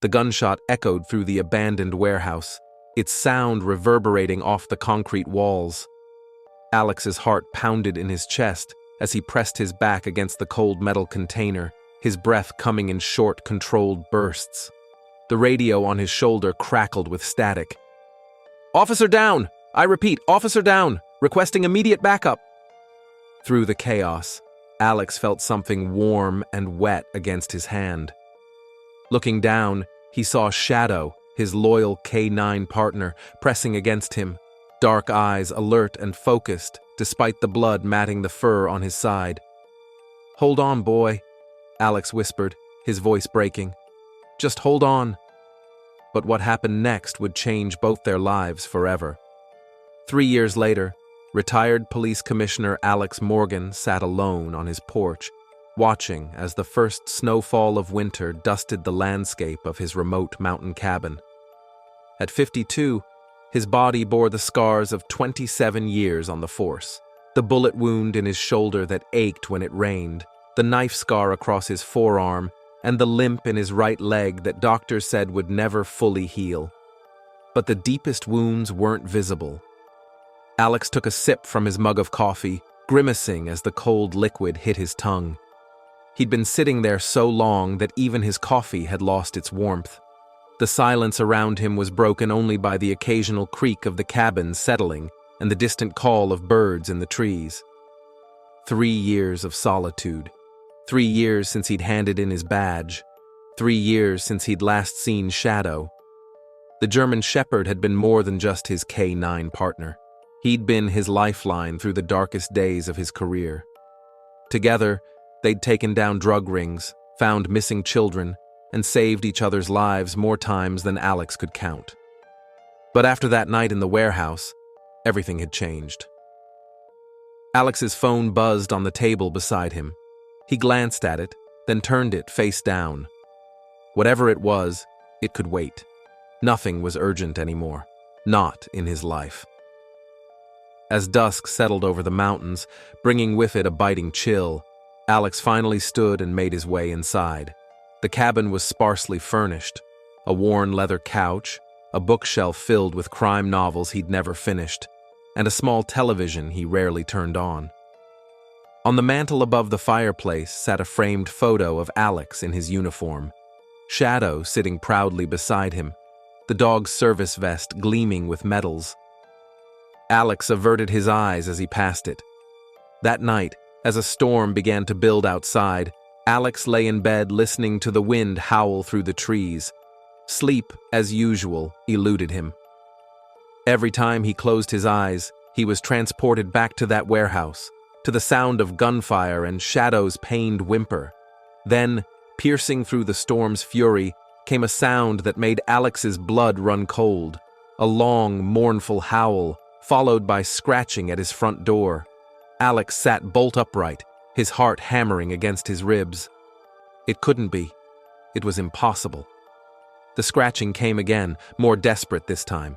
The gunshot echoed through the abandoned warehouse, its sound reverberating off the concrete walls. Alex's heart pounded in his chest as he pressed his back against the cold metal container, his breath coming in short, controlled bursts. The radio on his shoulder crackled with static. "Officer down! I repeat, officer down! Requesting immediate backup!" Through the chaos, Alex felt something warm and wet against his hand. Looking down, he saw Shadow, his loyal K9 partner, pressing against him, dark eyes alert and focused, despite the blood matting the fur on his side. "Hold on, boy," Alex whispered, his voice breaking. "Just hold on." But what happened next would change both their lives forever. 3 years later, retired police commissioner Alex Morgan sat alone on his porch, watching as the first snowfall of winter dusted the landscape of his remote mountain cabin. At 52, his body bore the scars of 27 years on the force, the bullet wound in his shoulder that ached when it rained, the knife scar across his forearm, and the limp in his right leg that doctors said would never fully heal. But the deepest wounds weren't visible. Alex took a sip from his mug of coffee, grimacing as the cold liquid hit his tongue. He'd been sitting there so long that even his coffee had lost its warmth. The silence around him was broken only by the occasional creak of the cabin settling and the distant call of birds in the trees. 3 years of solitude. 3 years since he'd handed in his badge. 3 years since he'd last seen Shadow. The German Shepherd had been more than just his K9 partner. He'd been his lifeline through the darkest days of his career. Together, they'd taken down drug rings, found missing children, and saved each other's lives more times than Alex could count. But after that night in the warehouse, everything had changed. Alex's phone buzzed on the table beside him. He glanced at it, then turned it face down. Whatever it was, it could wait. Nothing was urgent anymore. Not in his life. As dusk settled over the mountains, bringing with it a biting chill, Alex finally stood and made his way inside. The cabin was sparsely furnished. A worn leather couch, a bookshelf filled with crime novels he'd never finished, and a small television he rarely turned on. On the mantel above the fireplace sat a framed photo of Alex in his uniform, Shadow sitting proudly beside him, the dog's service vest gleaming with medals. Alex averted his eyes as he passed it. That night, as a storm began to build outside, Alex lay in bed listening to the wind howl through the trees. Sleep, as usual, eluded him. Every time he closed his eyes, he was transported back to that warehouse, to the sound of gunfire and Shadow's pained whimper. Then, piercing through the storm's fury, came a sound that made Alex's blood run cold, a long, mournful howl, followed by scratching at his front door. Alex sat bolt upright, his heart hammering against his ribs. It couldn't be. It was impossible. The scratching came again, more desperate this time.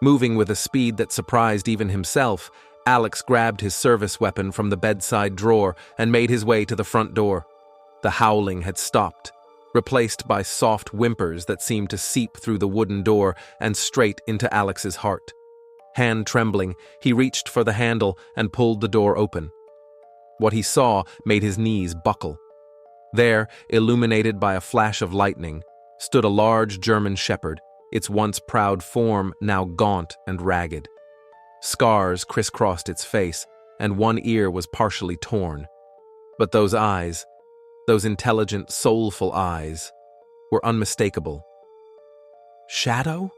Moving with a speed that surprised even himself, Alex grabbed his service weapon from the bedside drawer and made his way to the front door. The howling had stopped, replaced by soft whimpers that seemed to seep through the wooden door and straight into Alex's heart. Hand trembling, he reached for the handle and pulled the door open. What he saw made his knees buckle. There, illuminated by a flash of lightning, stood a large German Shepherd, its once proud form now gaunt and ragged. Scars crisscrossed its face, and one ear was partially torn. But those eyes, those intelligent, soulful eyes, were unmistakable. "Shadow?"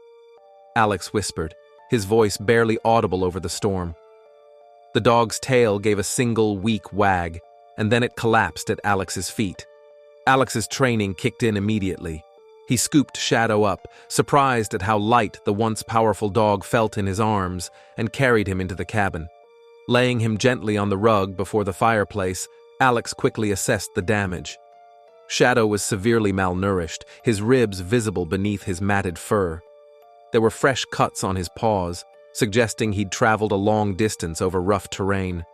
Alex whispered, his voice barely audible over the storm. The dog's tail gave a single weak wag, and then it collapsed at Alex's feet. Alex's training kicked in immediately. He scooped Shadow up, surprised at how light the once powerful dog felt in his arms, and carried him into the cabin. Laying him gently on the rug before the fireplace, Alex quickly assessed the damage. Shadow was severely malnourished, his ribs visible beneath his matted fur. There were fresh cuts on his paws, suggesting he'd traveled a long distance over rough terrain.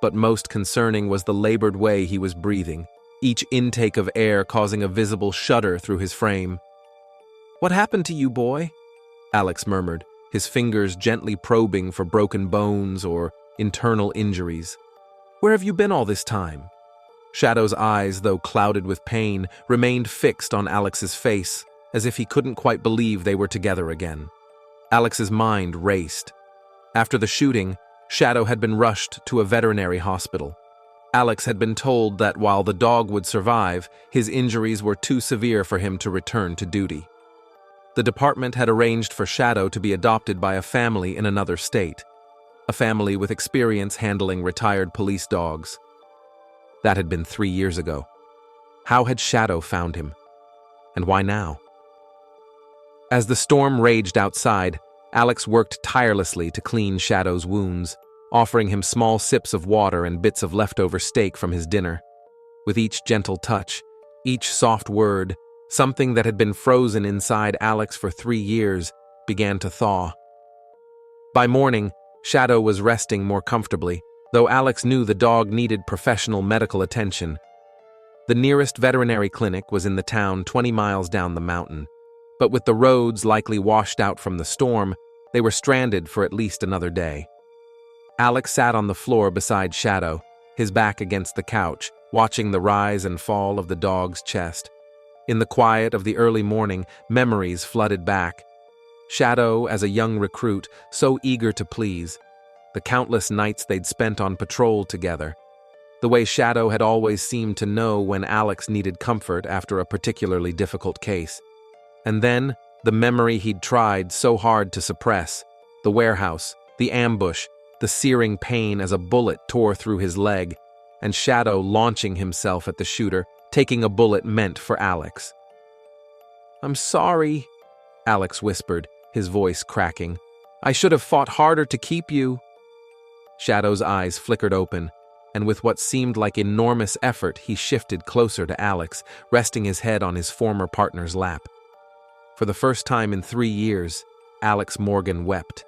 But most concerning was the labored way he was breathing, each intake of air causing a visible shudder through his frame. What happened to you, boy? Alex murmured, his fingers gently probing for broken bones or internal injuries. Where have you been all this time? Shadow's eyes, though clouded with pain, remained fixed on Alex's face, as if he couldn't quite believe they were together again. Alex's mind raced. After the shooting, Shadow had been rushed to a veterinary hospital. Alex had been told that while the dog would survive, his injuries were too severe for him to return to duty. The department had arranged for Shadow to be adopted by a family in another state, a family with experience handling retired police dogs. That had been 3 years ago. How had Shadow found him? And why now? As the storm raged outside, Alex worked tirelessly to clean Shadow's wounds, offering him small sips of water and bits of leftover steak from his dinner. With each gentle touch, each soft word, something that had been frozen inside Alex for 3 years began to thaw. By morning, Shadow was resting more comfortably, though Alex knew the dog needed professional medical attention. The nearest veterinary clinic was in the town 20 miles down the mountain, but with the roads likely washed out from the storm, they were stranded for at least another day. Alex sat on the floor beside Shadow, his back against the couch, watching the rise and fall of the dog's chest. In the quiet of the early morning, memories flooded back. Shadow as a young recruit, so eager to please. The countless nights they'd spent on patrol together. The way Shadow had always seemed to know when Alex needed comfort after a particularly difficult case. And then, the memory he'd tried so hard to suppress. The warehouse, the ambush, the searing pain as a bullet tore through his leg, and Shadow launching himself at the shooter, taking a bullet meant for Alex. "I'm sorry," Alex whispered, his voice cracking. "I should have fought harder to keep you." Shadow's eyes flickered open, and with what seemed like enormous effort, he shifted closer to Alex, resting his head on his former partner's lap. For the first time in 3 years, Alex Morgan wept.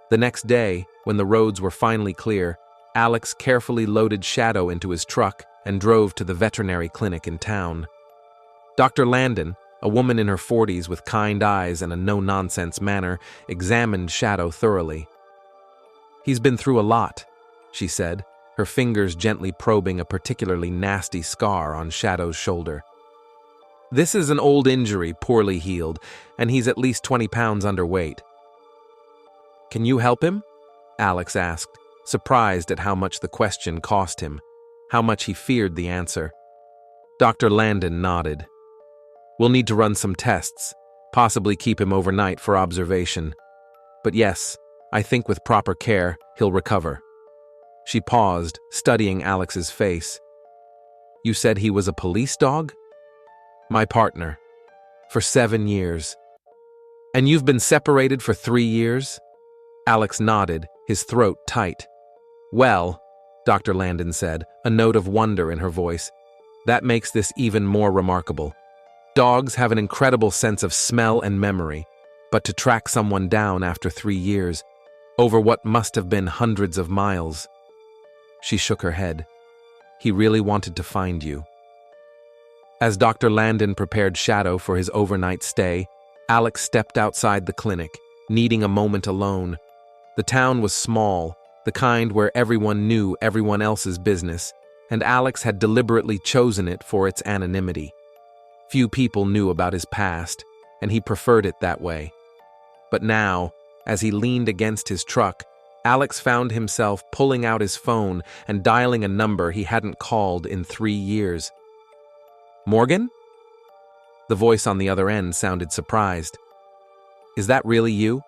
The next day, when the roads were finally clear, Alex carefully loaded Shadow into his truck and drove to the veterinary clinic in town. Dr. Landon, a woman in her 40s with kind eyes and a no-nonsense manner, examined Shadow thoroughly. "He's been through a lot," she said, her fingers gently probing a particularly nasty scar on Shadow's shoulder. "This is an old injury, poorly healed, and he's at least 20 pounds underweight." "Can you help him?" Alex asked, surprised at how much the question cost him, how much he feared the answer. Dr. Landon nodded. "We'll need to run some tests, possibly keep him overnight for observation. But yes, I think with proper care, he'll recover." She paused, studying Alex's face. "You said he was a police dog?" "My partner. For 7 years." "And you've been separated for 3 years?" Alex nodded, his throat tight. "Well," Dr. Landon said, a note of wonder in her voice, "that makes this even more remarkable. Dogs have an incredible sense of smell and memory, but to track someone down after 3 years, over what must have been hundreds of miles." She shook her head. "He really wanted to find you." As Dr. Landon prepared Shadow for his overnight stay, Alex stepped outside the clinic, needing a moment alone. The town was small, the kind where everyone knew everyone else's business, and Alex had deliberately chosen it for its anonymity. Few people knew about his past, and he preferred it that way. But now, as he leaned against his truck, Alex found himself pulling out his phone and dialing a number he hadn't called in 3 years. "Morgan?" The voice on the other end sounded surprised. "Is that really you?"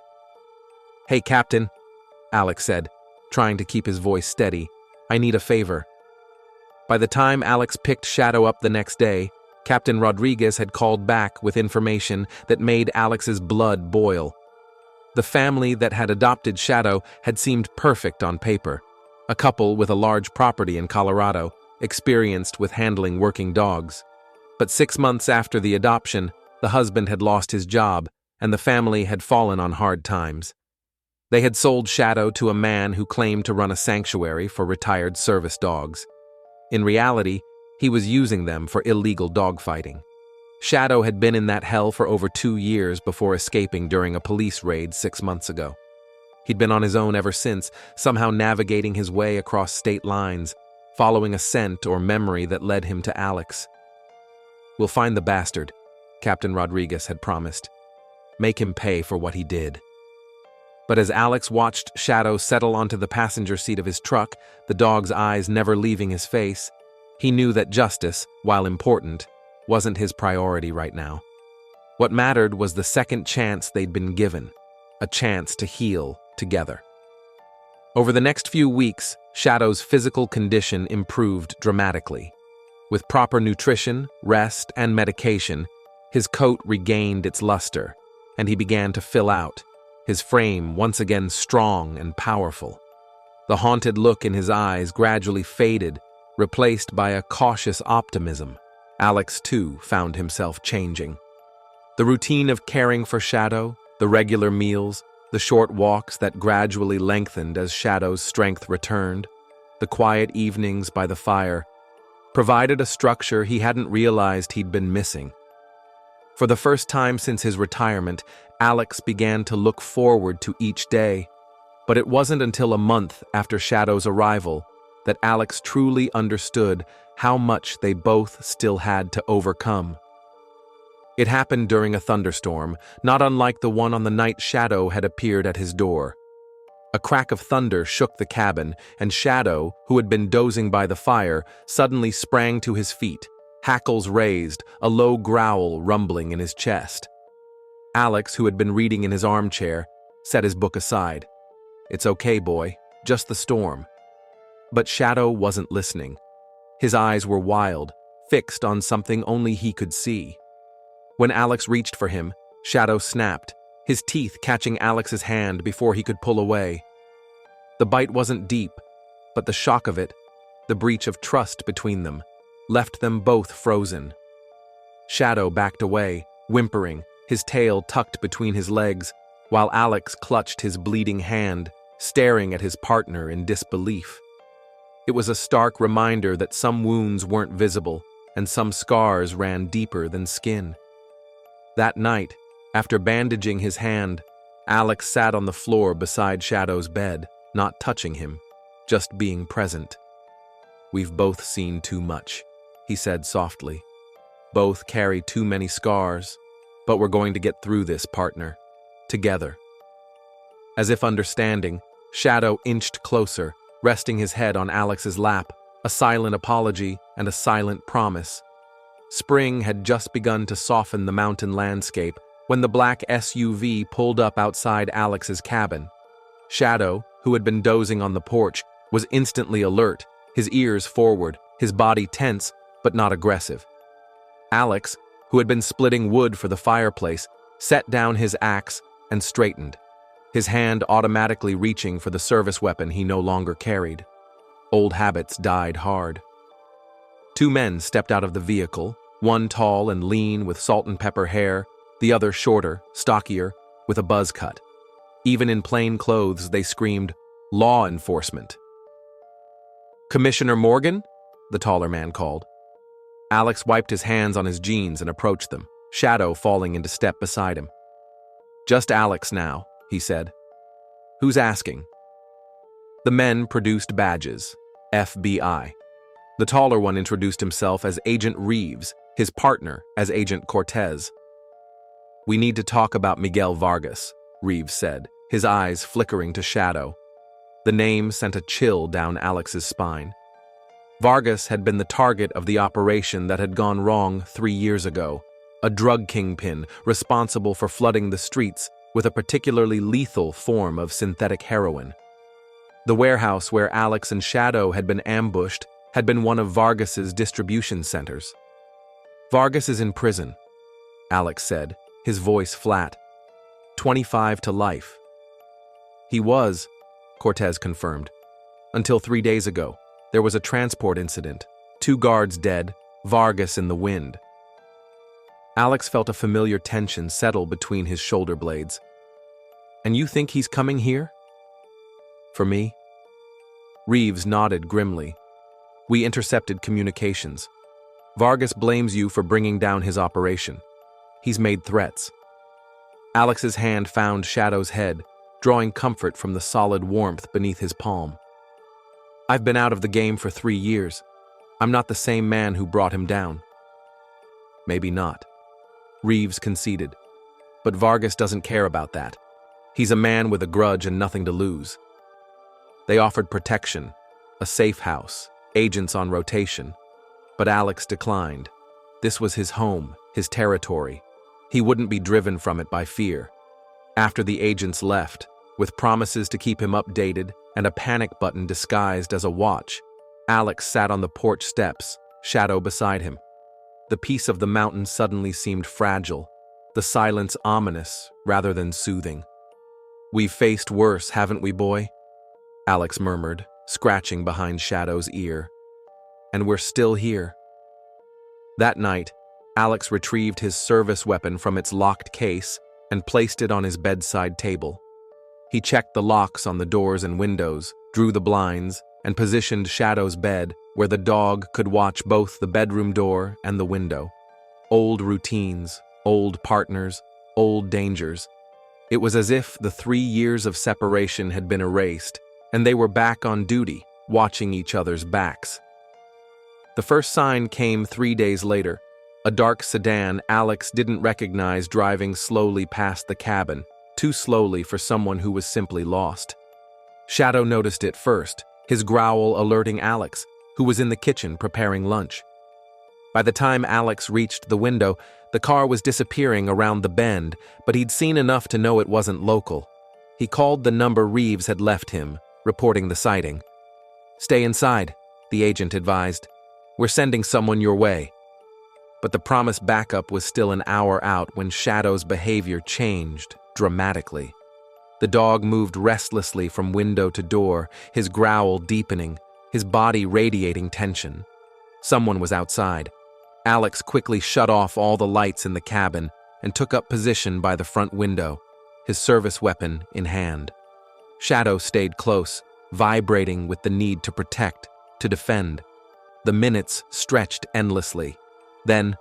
"Hey, Captain," Alex said, trying to keep his voice steady. "I need a favor." By the time Alex picked Shadow up the next day, Captain Rodriguez had called back with information that made Alex's blood boil. The family that had adopted Shadow had seemed perfect on paper. A couple with a large property in Colorado, experienced with handling working dogs. But 6 months after the adoption, the husband had lost his job, and the family had fallen on hard times. They had sold Shadow to a man who claimed to run a sanctuary for retired service dogs. In reality, he was using them for illegal dogfighting. Shadow had been in that hell for over 2 years before escaping during a police raid 6 months ago. He'd been on his own ever since, somehow navigating his way across state lines, following a scent or memory that led him to Alex. "We'll find the bastard," Captain Rodriguez had promised. "Make him pay for what he did." But as Alex watched Shadow settle onto the passenger seat of his truck, the dog's eyes never leaving his face, he knew that justice, while important, wasn't his priority right now. What mattered was the second chance they'd been given, a chance to heal together. Over the next few weeks, Shadow's physical condition improved dramatically. With proper nutrition, rest, and medication, his coat regained its luster, and he began to fill out, his frame once again strong and powerful. The haunted look in his eyes gradually faded, replaced by a cautious optimism. Alex, too, found himself changing. The routine of caring for Shadow, the regular meals, the short walks that gradually lengthened as Shadow's strength returned, the quiet evenings by the fire, provided a structure he hadn't realized he'd been missing. For the first time since his retirement, Alex began to look forward to each day, but it wasn't until a month after Shadow's arrival that Alex truly understood how much they both still had to overcome. It happened during a thunderstorm, not unlike the one on the night Shadow had appeared at his door. A crack of thunder shook the cabin, and Shadow, who had been dozing by the fire, suddenly sprang to his feet, hackles raised, a low growl rumbling in his chest. Alex, who had been reading in his armchair, set his book aside. "It's okay, boy, just the storm." But Shadow wasn't listening. His eyes were wild, fixed on something only he could see. When Alex reached for him, Shadow snapped, his teeth catching Alex's hand before he could pull away. The bite wasn't deep, but the shock of it, the breach of trust between them, left them both frozen. Shadow backed away, whimpering, his tail tucked between his legs, while Alex clutched his bleeding hand, staring at his partner in disbelief. It was a stark reminder that some wounds weren't visible and some scars ran deeper than skin. That night, after bandaging his hand, Alex sat on the floor beside Shadow's bed, not touching him, just being present. "We've both seen too much," he said softly. "Both carry too many scars, but we're going to get through this, partner. Together." As if understanding, Shadow inched closer, resting his head on Alex's lap, a silent apology and a silent promise. Spring had just begun to soften the mountain landscape when the black SUV pulled up outside Alex's cabin. Shadow, who had been dozing on the porch, was instantly alert, his ears forward, his body tense but not aggressive. Alex, who had been splitting wood for the fireplace, set down his axe and straightened, his hand automatically reaching for the service weapon he no longer carried. Old habits died hard. Two men stepped out of the vehicle, one tall and lean with salt and pepper hair, the other shorter, stockier, with a buzz cut. Even in plain clothes, they screamed, "Law enforcement." "Commissioner Morgan?" the taller man called. Alex wiped his hands on his jeans and approached them, Shadow falling into step beside him. "Just Alex now," he said. "Who's asking?" The men produced badges, FBI. The taller one introduced himself as Agent Reeves, his partner as Agent Cortez. "We need to talk about Miguel Vargas," Reeves said, his eyes flickering to Shadow. The name sent a chill down Alex's spine. Vargas had been the target of the operation that had gone wrong 3 years ago, a drug kingpin responsible for flooding the streets with a particularly lethal form of synthetic heroin. The warehouse where Alex and Shadow had been ambushed had been one of Vargas's distribution centers. "Vargas is in prison," Alex said, his voice flat. 25 to life. "He was," Cortez confirmed. "Until 3 days ago, there was a transport incident. 2 guards dead, Vargas in the wind." Alex felt a familiar tension settle between his shoulder blades. "And you think he's coming here?" "For me?" Reeves nodded grimly. "We intercepted communications. Vargas blames you for bringing down his operation. He's made threats. Alex's hand found Shadow's head, drawing comfort from the solid warmth beneath his palm. I've been out of the game for 3 years. I'm not the same man who brought him down. Maybe not. Reeves conceded. But Vargas doesn't care about that. He's a man with a grudge and nothing to lose. They offered protection, a safe house, agents on rotation. But Alex declined. This was his home, his territory. He wouldn't be driven from it by fear. After the agents left, with promises to keep him updated and a panic button disguised as a watch, Alex sat on the porch steps, Shadow beside him. The peace of the mountain suddenly seemed fragile, the silence ominous rather than soothing. "We've faced worse, haven't we, boy?" Alex murmured, scratching behind Shadow's ear. "And we're still here." That night, Alex retrieved his service weapon from its locked case and placed it on his bedside table. He checked the locks on the doors and windows, drew the blinds, and positioned Shadow's bed where the dog could watch both the bedroom door and the window. Old routines, old partners, old dangers. It was as if the 3 years of separation had been erased, and they were back on duty, watching each other's backs. The first sign came 3 days later. A dark sedan Alex didn't recognize driving slowly past the cabin, too slowly for someone who was simply lost. Shadow noticed it first, his growl alerting Alex, who was in the kitchen preparing lunch. By the time Alex reached the window, the car was disappearing around the bend, but he'd seen enough to know it wasn't local. He called the number Reeves had left him, reporting the sighting. "Stay inside," the agent advised. "We're sending someone your way." But the promised backup was still an hour out when Shadow's behavior changed dramatically. The dog moved restlessly from window to door, his growl deepening, his body radiating tension. Someone was outside. Alex quickly shut off all the lights in the cabin and took up position by the front window, his service weapon in hand. Shadow stayed close, vibrating with the need to protect, to defend. The minutes stretched endlessly. Then,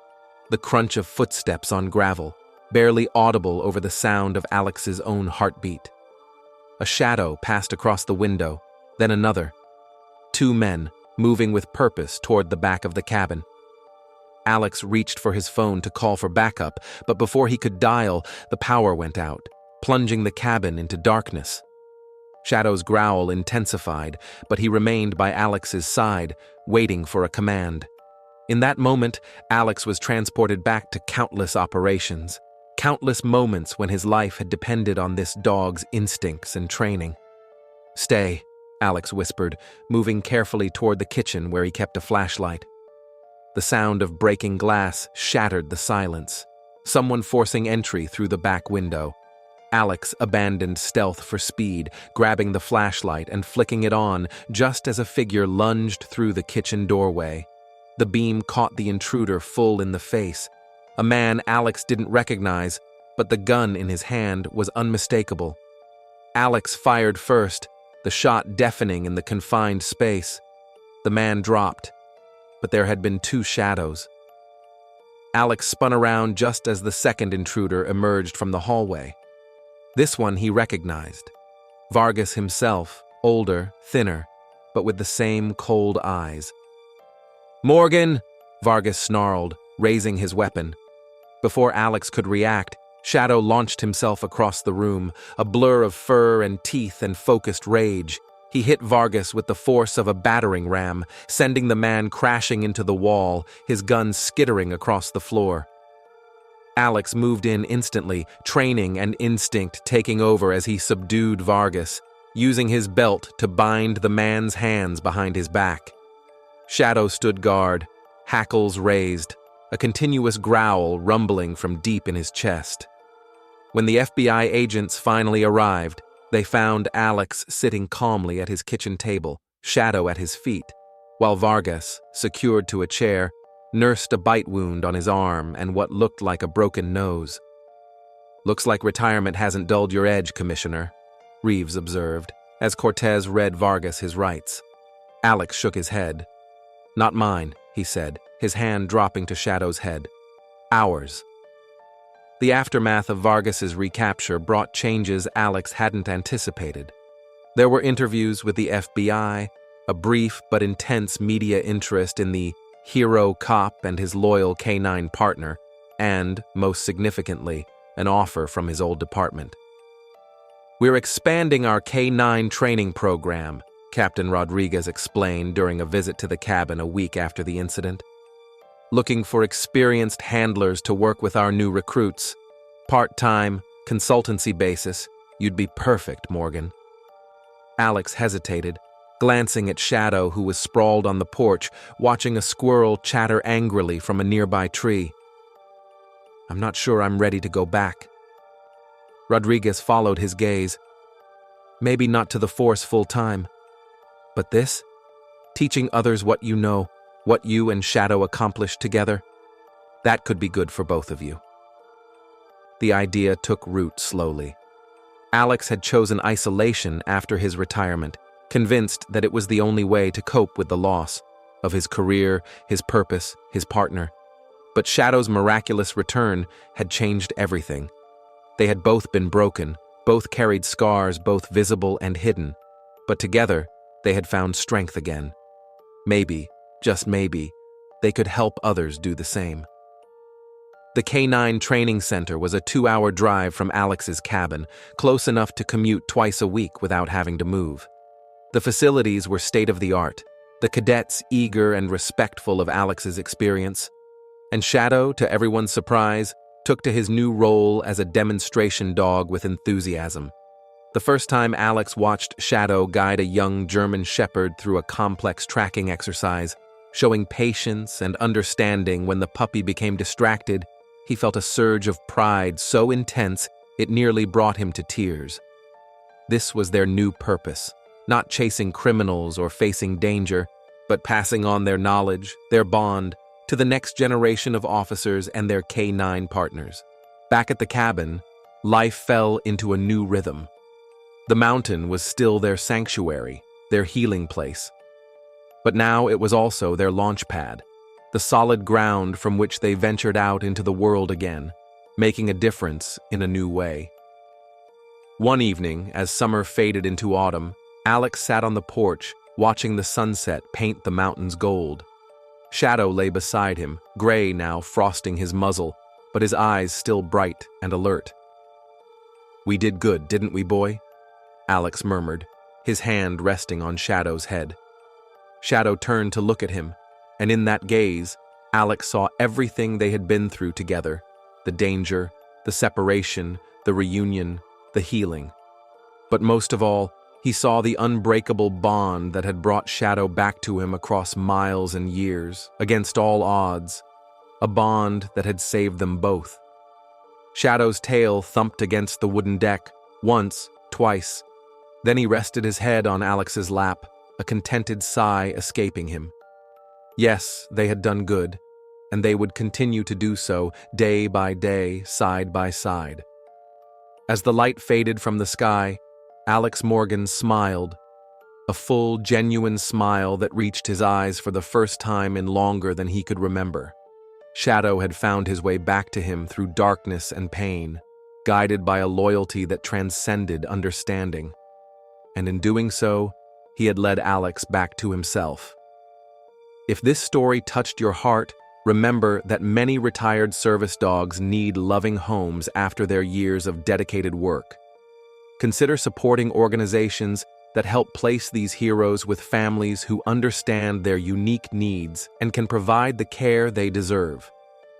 the crunch of footsteps on gravel, barely audible over the sound of Alex's own heartbeat. A shadow passed across the window, then another. 2 men, moving with purpose toward the back of the cabin. Alex reached for his phone to call for backup, but before he could dial, the power went out, plunging the cabin into darkness. Shadow's growl intensified, but he remained by Alex's side, waiting for a command. In that moment, Alex was transported back to countless operations, countless moments when his life had depended on this dog's instincts and training. "Stay," Alex whispered, moving carefully toward the kitchen where he kept a flashlight. The sound of breaking glass shattered the silence, someone forcing entry through the back window. Alex abandoned stealth for speed, grabbing the flashlight and flicking it on just as a figure lunged through the kitchen doorway. The beam caught the intruder full in the face. A man Alex didn't recognize, but the gun in his hand was unmistakable. Alex fired first, the shot deafening in the confined space. The man dropped, but there had been 2 shadows. Alex spun around just as the second intruder emerged from the hallway. This one he recognized. Vargas himself, older, thinner, but with the same cold eyes. "Morgan!" Vargas snarled, raising his weapon. Before Alex could react, Shadow launched himself across the room, a blur of fur and teeth and focused rage. He hit Vargas with the force of a battering ram, sending the man crashing into the wall, his gun skittering across the floor. Alex moved in instantly, training and instinct taking over as he subdued Vargas, using his belt to bind the man's hands behind his back. Shadow stood guard, hackles raised, a continuous growl rumbling from deep in his chest. When the FBI agents finally arrived, they found Alex sitting calmly at his kitchen table, Shadow at his feet, while Vargas, secured to a chair, nursed a bite wound on his arm and what looked like a broken nose. "Looks like retirement hasn't dulled your edge, Commissioner," Reeves observed, as Cortez read Vargas his rights. Alex shook his head. "Not mine. he said, his hand dropping to Shadow's head. Hours. The aftermath of Vargas's recapture brought changes Alex hadn't anticipated. There were interviews with the FBI, a brief but intense media interest in the hero cop and his loyal K9 partner, and, most significantly, an offer from his old department. "We're expanding our K9 training program," Captain Rodriguez explained during a visit to the cabin a week after the incident. "Looking for experienced handlers to work with our new recruits. Part-time, consultancy basis. You'd be perfect, Morgan." Alex hesitated, glancing at Shadow, who was sprawled on the porch, watching a squirrel chatter angrily from a nearby tree. "I'm not sure I'm ready to go back." Rodriguez followed his gaze. "Maybe not to the force full-time. But this? Teaching others what you know, what you and Shadow accomplished together? That could be good for both of you." The idea took root slowly. Alex had chosen isolation after his retirement, convinced that it was the only way to cope with the loss of his career, his purpose, his partner. But Shadow's miraculous return had changed everything. They had both been broken, both carried scars, both visible and hidden. But together, they had found strength again. Maybe, just maybe, they could help others do the same. The K9 training center was a 2-hour drive from Alex's cabin, close enough to commute twice a week without having to move. The facilities were state-of-the-art, the cadets eager and respectful of Alex's experience. And Shadow, to everyone's surprise, took to his new role as a demonstration dog with enthusiasm. The first time Alex watched Shadow guide a young German shepherd through a complex tracking exercise, showing patience and understanding when the puppy became distracted, he felt a surge of pride so intense it nearly brought him to tears. This was their new purpose, not chasing criminals or facing danger, but passing on their knowledge, their bond, to the next generation of officers and their K9 partners. Back at the cabin, life fell into a new rhythm. The mountain was still their sanctuary, their healing place. But now it was also their launch pad, the solid ground from which they ventured out into the world again, making a difference in a new way. One evening, as summer faded into autumn, Alex sat on the porch, watching the sunset paint the mountains gold. Shadow lay beside him, gray now frosting his muzzle, but his eyes still bright and alert. "We did good, didn't we, boy?" Alex murmured, his hand resting on Shadow's head. Shadow turned to look at him, and in that gaze, Alex saw everything they had been through together: the danger, the separation, the reunion, the healing. But most of all, he saw the unbreakable bond that had brought Shadow back to him across miles and years, against all odds, a bond that had saved them both. Shadow's tail thumped against the wooden deck, once, twice. Then he rested his head on Alex's lap, a contented sigh escaping him. Yes, they had done good, and they would continue to do so, day by day, side by side. As the light faded from the sky, Alex Morgan smiled, a full, genuine smile that reached his eyes for the first time in longer than he could remember. Shadow had found his way back to him through darkness and pain, guided by a loyalty that transcended understanding. And in doing so, he had led Alex back to himself. If this story touched your heart, remember that many retired service dogs need loving homes after their years of dedicated work. Consider supporting organizations that help place these heroes with families who understand their unique needs and can provide the care they deserve.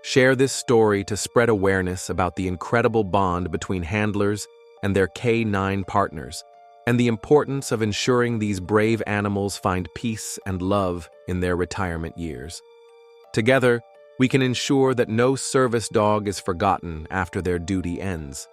Share this story to spread awareness about the incredible bond between handlers and their K9 partners, and the importance of ensuring these brave animals find peace and love in their retirement years. Together, we can ensure that no service dog is forgotten after their duty ends.